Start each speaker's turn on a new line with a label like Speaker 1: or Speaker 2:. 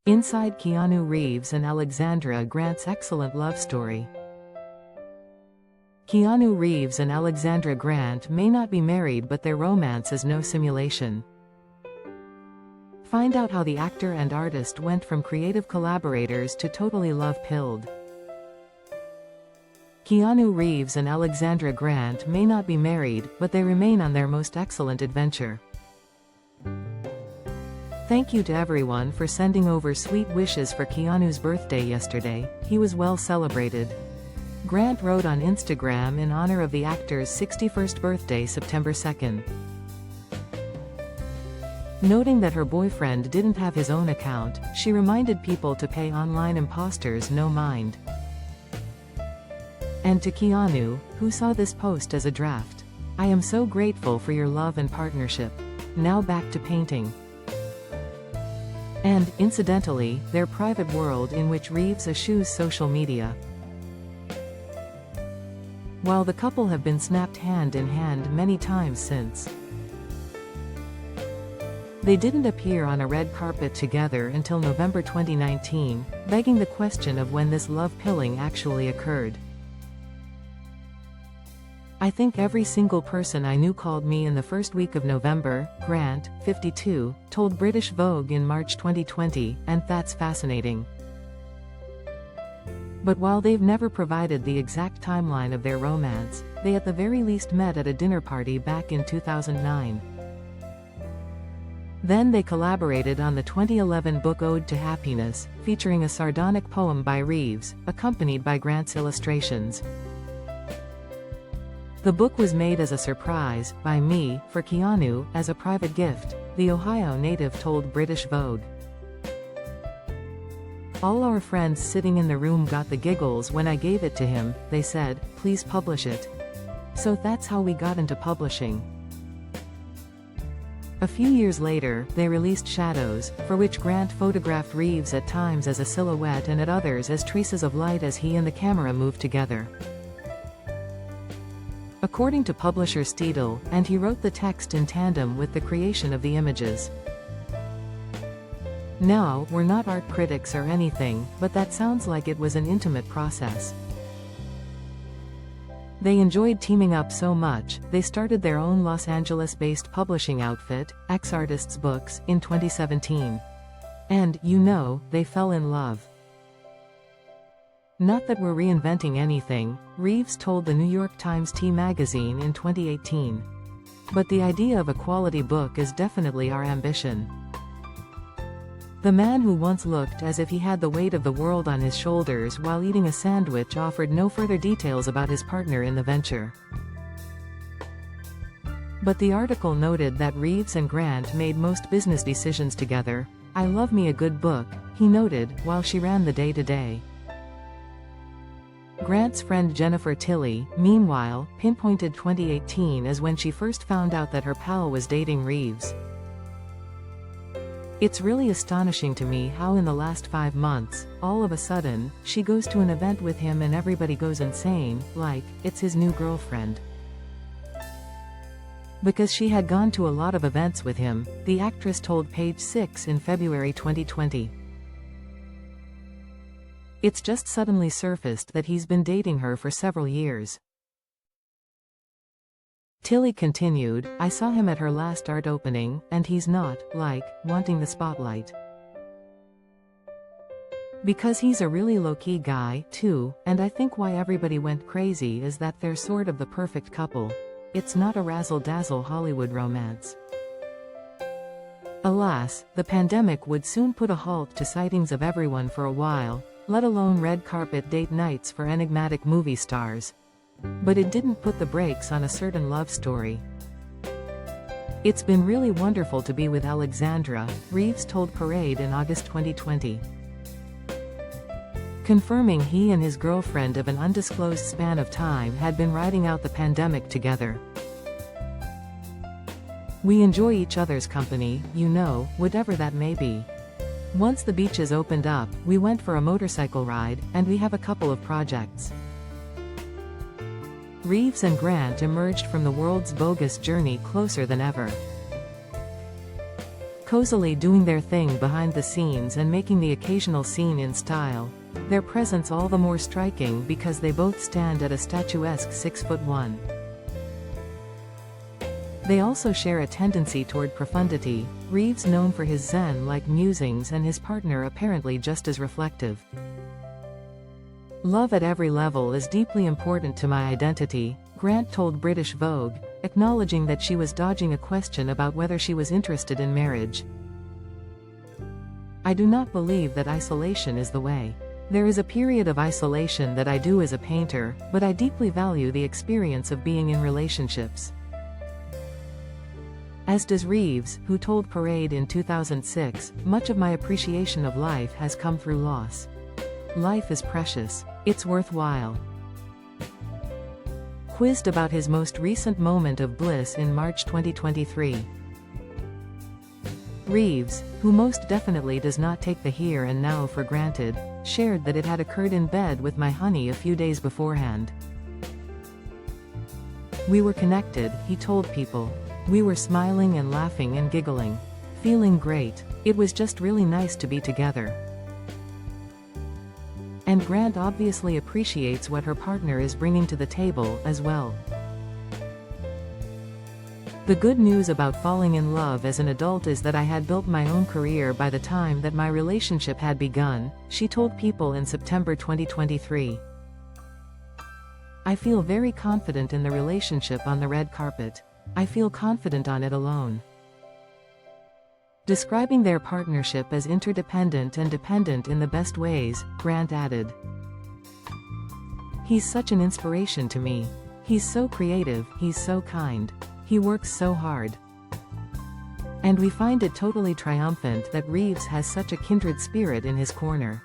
Speaker 1: Inside Keanu Reeves and Alexandra Grant's excellent love story. Keanu Reeves and Alexandra Grant may not be married, but their romance is no simulation. Find out how the actor and artist went from creative collaborators to totally love-pilled. Keanu Reeves and Alexandra Grant may not be married, but they remain on their most excellent adventure. Thank you to everyone for sending over sweet wishes for Keanu's birthday yesterday. He was well celebrated. Grant wrote on Instagram in honor of the actor's 61st birthday September 2nd. Noting that her boyfriend didn't have his own account, she reminded people to pay online imposters no mind. And to Keanu, who saw this post as a draft. I am so grateful for your love and partnership. Now back to painting. And, incidentally, their private world in which Reeves eschews social media. While the couple have been snapped hand in hand many times since. They didn't appear on a red carpet together until November 2019, begging the question of when this love-pilling actually occurred. I think every single person I knew called me in the first week of November, Grant, 52, told British Vogue in March 2020, and that's fascinating. But while they've never provided the exact timeline of their romance, they at the very least met at a dinner party back in 2009. Then they collaborated on the 2011 book Ode to Happiness, featuring a sardonic poem by Reeves, accompanied by Grant's illustrations. The book was made as a surprise, by me, for Keanu, as a private gift, the Ohio native told British Vogue. All our friends sitting in the room got the giggles when I gave it to him. They said, please publish it. So that's how we got into publishing. A few years later, they released Shadows, for which Grant photographed Reeves at times as a silhouette and at others as traces of light as he and the camera moved together. According to publisher Steedle, and he wrote the text in tandem with the creation of the images. Now, we're not art critics or anything, but that sounds like it was an intimate process. They enjoyed teaming up so much, they started their own Los Angeles-based publishing outfit, X Artists Books, in 2017. And, you know, they fell in love. Not that we're reinventing anything, Reeves told the New York Times T magazine in 2018. But the idea of a quality book is definitely our ambition. The man who once looked as if he had the weight of the world on his shoulders while eating a sandwich offered no further details about his partner in the venture. But the article noted that Reeves and Grant made most business decisions together. I love me a good book, he noted, while she ran the day-to-day. Grant's friend Jennifer Tilly, meanwhile, pinpointed 2018 as when she first found out that her pal was dating Reeves. It's really astonishing to me how in the last 5 months, all of a sudden, she goes to an event with him and everybody goes insane, like, it's his new girlfriend. Because she had gone to a lot of events with him, the actress told Page 6 in February 2020. It's just suddenly surfaced that he's been dating her for several years. Tilly continued, I saw him at her last art opening, and he's not, like, wanting the spotlight. Because he's a really low-key guy, too, and I think why everybody went crazy is that they're sort of the perfect couple. It's not a razzle-dazzle Hollywood romance. Alas, the pandemic would soon put a halt to sightings of everyone for a while, let alone red carpet date nights for enigmatic movie stars. But it didn't put the brakes on a certain love story. It's been really wonderful to be with Alexandra, Reeves told Parade in August 2020. Confirming he and his girlfriend of an undisclosed span of time had been riding out the pandemic together. We enjoy each other's company, you know, whatever that may be. Once the beaches opened up, we went for a motorcycle ride, and we have a couple of projects. Reeves and Grant emerged from the world's bogus journey closer than ever. cozily doing their thing behind the scenes and making the occasional scene in style. Their presence all the more striking because they both stand at a statuesque 6'1". They also share a tendency toward profundity, Reeves known for his zen-like musings and his partner apparently just as reflective. Love at every level is deeply important to my identity, Grant told British Vogue, acknowledging that she was dodging a question about whether she was interested in marriage. I do not believe that isolation is the way. There is a period of isolation that I do as a painter, but I deeply value the experience of being in relationships. As does Reeves, who told Parade in 2006, much of my appreciation of life has come through loss. Life is precious. It's worthwhile. Quizzed about his most recent moment of bliss in March 2023. Reeves, who most definitely does not take the here and now for granted, shared that it had occurred in bed with my honey a few days beforehand. We were connected, he told People. We were smiling and laughing and giggling. Feeling great. It was just really nice to be together. And Grant obviously appreciates what her partner is bringing to the table as well. The good news about falling in love as an adult is that I had built my own career by the time that my relationship had begun, she told People in September 2023. I feel very confident in the relationship on the red carpet. I feel confident on it alone. Describing their partnership as interdependent and dependent in the best ways, Grant added. He's such an inspiration to me. He's so creative, he's so kind. He works so hard. And we find it totally triumphant that Reeves has such a kindred spirit in his corner.